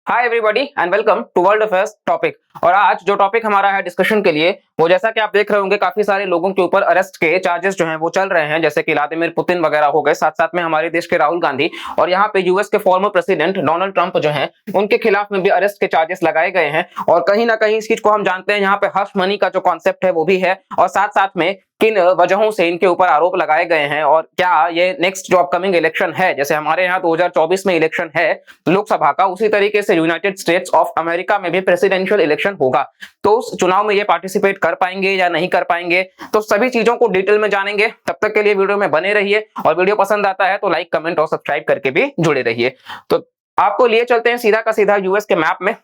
Hi everybody and welcome to world affairs topic. और आज जो टॉपिक हमारा है डिस्कशन के लिए वो जैसा कि आप देख रहे होंगे काफी सारे लोगों के ऊपर अरेस्ट के चार्जेस जो हैं वो चल रहे हैं, जैसे कि व्लादिमीर पुतिन वगैरह हो गए, साथ साथ में हमारे देश के राहुल गांधी और यहाँ पे यूएस के फॉर्मर प्रेसिडेंट डोनाल्ड ट्रंप जो हैं उनके खिलाफ में भी अरेस्ट के चार्जेस लगाए गए हैं। और कहीं ना कहीं इस चीज को हम जानते हैं, यहाँ पे हश मनी का जो कॉन्सेप्ट है वो भी है और साथ साथ में किन वजहों से इनके ऊपर आरोप लगाए गए हैं और क्या ये नेक्स्ट जो अपकमिंग इलेक्शन है, जैसे हमारे यहाँ 2024 में इलेक्शन है लोकसभा का, उसी तरीके से यूनाइटेड स्टेट्स ऑफ अमेरिका में भी प्रेसिडेंशियल इलेक्शन होगा, तो उस चुनाव में ये पार्टिसिपेट कर पाएंगे या नहीं कर पाएंगे, तो सभी चीजों को डिटेल में जानेंगे। तब तक के लिए वीडियो में बने रहिए और वीडियो पसंद आता है तो लाइक कमेंट और सब्सक्राइब करके भी जुड़े रहिए। तो आपको लिए चलते हैं सीधा का सीधा यूएस के मैप में,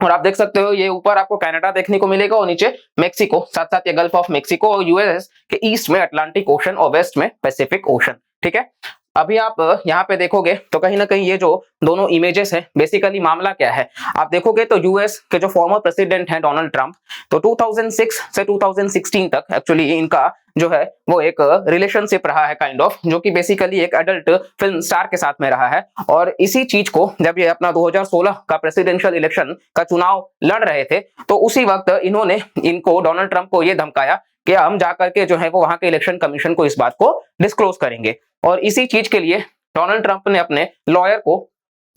और आप देख सकते हो ये ऊपर आपको कनाडा देखने को मिलेगा और नीचे मेक्सिको, साथ साथ ये गल्फ ऑफ मेक्सिको और यूएस के ईस्ट में अटलांटिक ओशन और वेस्ट में पैसिफिक ओशन। ठीक है, अभी आप यहाँ पे देखोगे तो कहीं ना कहीं ये जो दोनों इमेजेस हैं, बेसिकली मामला क्या है आप देखोगे तो यूएस के जो फॉर्मर प्रेसिडेंट हैं डोनाल्ड ट्रंप, तो 2006 से 2016 तक एक्चुअली इनका जो है वो एक रिलेशनशिप रहा है काइंड ऑफ, जो कि बेसिकली एक एडल्ट फिल्म स्टार के साथ में रहा है। और इसी चीज को जब ये अपना 2016 का प्रेसिडेंशियल इलेक्शन का चुनाव लड़ रहे थे तो उसी वक्त इन्होंने इनको डोनाल्ड ट्रंप को ये धमकाया कि हम जाकर के जो है वो वहां के इलेक्शन कमीशन को इस बात को डिस्क्लोज करेंगे। और इसी चीज के लिए डोनाल्ड ट्रंप ने अपने लॉयर को,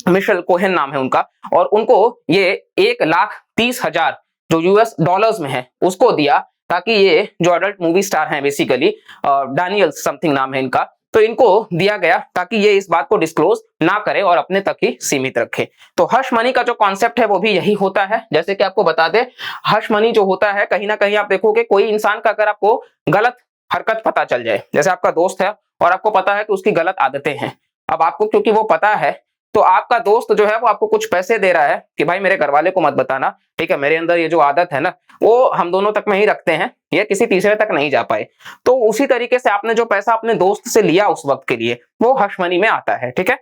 मिशेल कोहेन नाम है उनका, और उनको ये 1,30,000 जो यूएस डॉलर्स में है उसको दिया, ताकि ये जो अडल्ट मूवी स्टार हैं बेसिकली डैनियल समथिंग नाम है इनका, तो इनको दिया गया ताकि ये इस बात को डिस्क्लोज ना करे और अपने तक ही सीमित रखे। तो हश मनी का जो कॉन्सेप्ट है वो भी यही होता है। जैसे कि आपको बता दें, हश मनी जो होता है कहीं ना कहीं आप देखोगे कोई इंसान का अगर आपको गलत हरकत पता चल जाए, जैसे आपका दोस्त है और आपको पता है कि उसकी गलत आदतें हैं, अब आपको क्योंकि वो पता है तो आपका दोस्त जो है वो आपको कुछ पैसे दे रहा है कि भाई मेरे घर वाले को मत बताना, ठीक है, मेरे अंदर ये जो आदत है ना वो हम दोनों तक में ही रखते हैं, ये किसी तीसरे तक नहीं जा पाए। तो उसी तरीके से आपने जो पैसा अपने दोस्त से लिया उस वक्त के लिए वो हश मनी में आता है। ठीक है,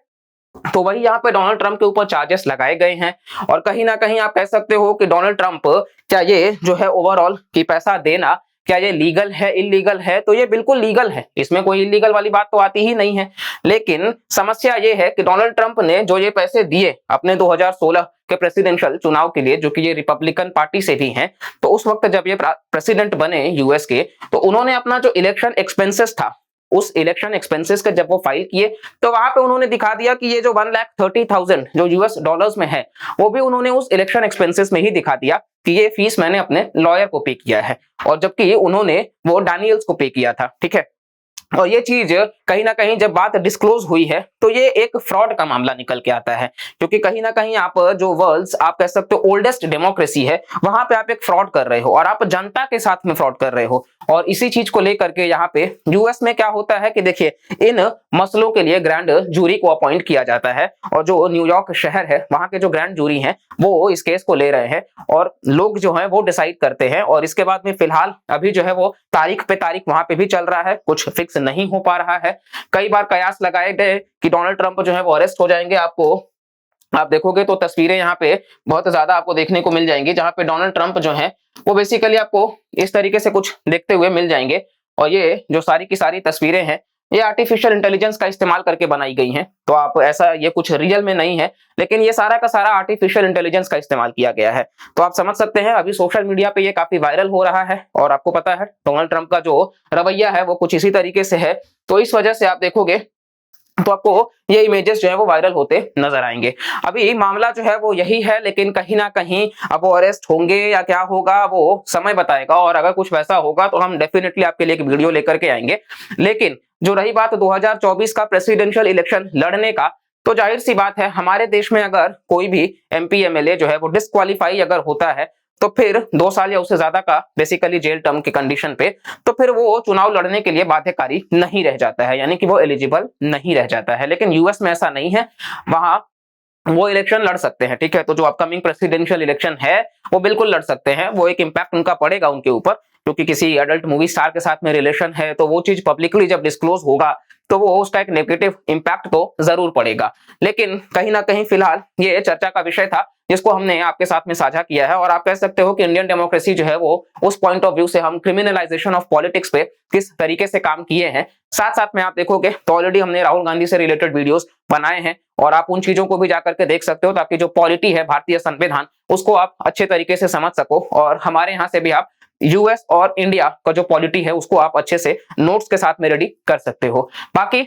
तो वही यहाँ पे डोनाल्ड ट्रंप के ऊपर चार्जेस लगाए गए हैं। और कहीं ना कहीं आप कह सकते हो कि डोनाल्ड ट्रंप क्या ये जो है ओवरऑल की पैसा देना क्या ये लीगल है इलीगल है, तो ये बिल्कुल लीगल है, इसमें कोई इलीगल वाली बात तो आती ही नहीं है। लेकिन समस्या ये है कि डोनाल्ड ट्रंप ने जो ये पैसे दिए अपने 2016 के प्रेसिडेंशियल चुनाव के लिए, जो कि ये रिपब्लिकन पार्टी से भी हैं, तो उस वक्त जब ये प्रेसिडेंट बने यूएस के, तो उन्होंने अपना जो इलेक्शन एक्सपेंसेस था उस इलेक्शन एक्सपेंसेस का जब वो फाइल किए तो वहां पे उन्होंने दिखा दिया कि ये जो 1,30,000 जो यूएस डॉलर्स में है वो भी उन्होंने उस इलेक्शन एक्सपेंसेस में ही दिखा दिया कि ये फीस मैंने अपने लॉयर को पे किया है, और जबकि उन्होंने वो डैनियल्स को पे किया था। ठीक है, और ये चीज कहीं ना कहीं जब बात डिस्क्लोज हुई है तो ये एक फ्रॉड का मामला निकल के आता है, क्योंकि कहीं ना कहीं आप जो वर्ल्ड्स आप कह सकते हो ओल्डेस्ट डेमोक्रेसी है वहां पे आप एक फ्रॉड कर रहे हो और आप जनता के साथ में फ्रॉड कर रहे हो। और इसी चीज को लेकर के यहाँ पे यूएस में क्या होता है कि देखिए इन मसलों के लिए ग्रैंड जूरी को अपॉइंट किया जाता है, और जो न्यूयॉर्क शहर है वहां के जो ग्रैंड जूरी हैं वो इस केस को ले रहे हैं और लोग जो है वो डिसाइड करते हैं। और इसके बाद में फिलहाल अभी जो है वो तारीख पे तारीख वहां पे भी चल रहा है, कुछ फिक्स नहीं हो पा रहा है। कई बार कयास लगाए गए कि डोनाल्ड ट्रंप जो है वो अरेस्ट हो जाएंगे, आपको आप देखोगे तो तस्वीरें यहाँ पे बहुत ज्यादा आपको देखने को मिल जाएंगी जहां पे डोनाल्ड ट्रंप जो है वो बेसिकली आपको इस तरीके से कुछ देखते हुए मिल जाएंगे। और ये जो सारी की सारी तस्वीरें हैं ये आर्टिफिशियल इंटेलिजेंस का इस्तेमाल करके बनाई गई हैं, तो आप ऐसा ये कुछ रियल में नहीं है, लेकिन ये सारा का सारा आर्टिफिशियल इंटेलिजेंस का इस्तेमाल किया गया है। तो आप समझ सकते हैं अभी सोशल मीडिया पे ये काफी वायरल हो रहा है और आपको पता है डोनाल्ड ट्रंप का जो रवैया है वो कुछ इसी तरीके से है, तो इस वजह से आप देखोगे तो आपको ये इमेजेस जो है वो वायरल होते नजर आएंगे। अभी मामला जो है वो यही है, लेकिन कहीं ना कहीं अब वो अरेस्ट होंगे या क्या होगा वो समय बताएगा, और अगर कुछ वैसा होगा तो हम डेफिनेटली आपके लिए एक वीडियो लेकर के आएंगे। लेकिन जो रही बात 2024 का प्रेसिडेंशियल इलेक्शन लड़ने का, तो जाहिर सी बात है हमारे देश में अगर कोई भी एमपी एमएलए जो है वो डिस्क्वालीफाई अगर होता है तो फिर 2 साल या उससे ज्यादा का बेसिकली जेल टर्म की कंडीशन पे, तो फिर वो चुनाव लड़ने के लिए बाध्यकारी नहीं रह जाता है, यानी कि वो एलिजिबल नहीं रह जाता है। लेकिन यूएस में ऐसा नहीं है, वहां वो इलेक्शन लड़ सकते हैं। ठीक है, तो जो अपकमिंग प्रेसिडेंशियल इलेक्शन है वो बिल्कुल लड़ सकते हैं, वो एक इंपैक्ट उनका पड़ेगा उनके ऊपर, क्योंकि किसी एडल्ट मूवी स्टार के साथ में रिलेशन है तो वो चीज पब्लिकली जब डिस्क्लोज होगा तो वो उसका एक नेगेटिव इंपैक्ट तो जरूर पड़ेगा। लेकिन कहीं ना कहीं फिलहाल ये चर्चा का विषय था जिसको हमने आपके साथ में साझा किया है, और आप कह सकते हो कि इंडियन डेमोक्रेसी जो है वो उस पॉइंट ऑफ व्यू से हम क्रिमिनलाइजेशन ऑफ पॉलिटिक्स पे किस तरीके से काम किए हैं। साथ साथ में आप देखोगे तो ऑलरेडी हमने राहुल गांधी से रिलेटेड वीडियोस बनाए हैं और आप उन चीजों को भी जाकर के देख सकते हो ताकि जो पॉलिटी है भारतीय संविधान उसको आप अच्छे तरीके से समझ सको, और हमारे यहाँ से भी आप यूएस और इंडिया का जो पॉलिटी है उसको आप अच्छे से नोट्स के साथ में रेडी कर सकते हो। बाकी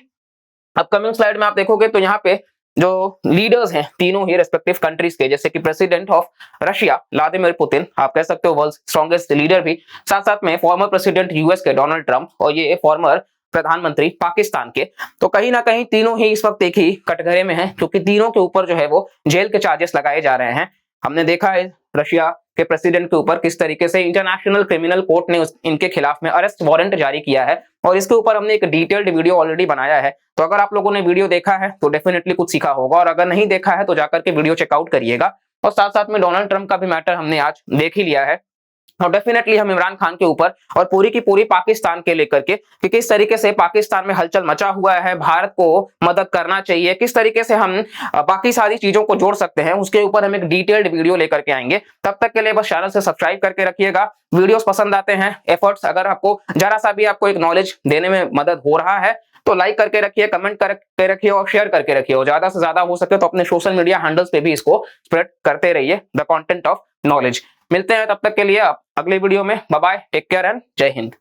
अपकमिंग स्लाइड में आप देखोगे तो यहाँ पे जो लीडर्स हैं तीनों ही रेस्पेक्टिव कंट्रीज के, जैसे कि president of Russia Vladimir Putin, आप कह सकते हो वर्ल्ड स्ट्रॉन्गेस्ट लीडर भी, साथ साथ में फॉर्मर प्रेसिडेंट यूएस के डोनाल्ड ट्रंप, और ये फॉर्मर प्रधानमंत्री पाकिस्तान के। तो कहीं ना कहीं तीनों ही इस वक्त एक ही कटघरे में हैं क्योंकि तीनों के ऊपर जो है वो जेल के चार्जेस लगाए जा रहे हैं। हमने देखा है रशिया के प्रेसिडेंट के ऊपर किस तरीके से इंटरनेशनल क्रिमिनल कोर्ट ने इनके खिलाफ में अरेस्ट वारंट जारी किया है, और इसके ऊपर हमने एक डिटेल्ड वीडियो ऑलरेडी बनाया है। तो अगर आप लोगों ने वीडियो देखा है तो डेफिनेटली कुछ सीखा होगा, और अगर नहीं देखा है तो जाकर के वीडियो चेकआउट करिएगा। और साथ साथ में डोनाल्ड ट्रंप का भी मैटर हमने आज देख ही लिया है, और डेफिनेटली हम इमरान खान के ऊपर और पूरी की पूरी पाकिस्तान के लेकर के कि किस तरीके से पाकिस्तान में हलचल मचा हुआ है, भारत को मदद करना चाहिए, किस तरीके से हम बाकी सारी चीजों को जोड़ सकते हैं, उसके ऊपर हम एक डिटेल्ड वीडियो लेकर के आएंगे। तब तक के लिए बस चैनल से सब्सक्राइब करके रखिएगा। वीडियोस पसंद आते हैं, एफर्ट्स अगर आपको जरा सा भी आपको एक नॉलेज देने में मदद हो रहा है तो लाइक करके रखिए, कमेंट करके रखिए और शेयर करके रखिए, और ज्यादा से ज्यादा हो सके तो अपने सोशल मीडिया हैंडल्स पे भी इसको स्प्रेड करते रहिए द कंटेंट ऑफ नॉलेज। मिलते हैं तब तक के लिए अगले वीडियो में। Bye bye, take care and जय हिंद।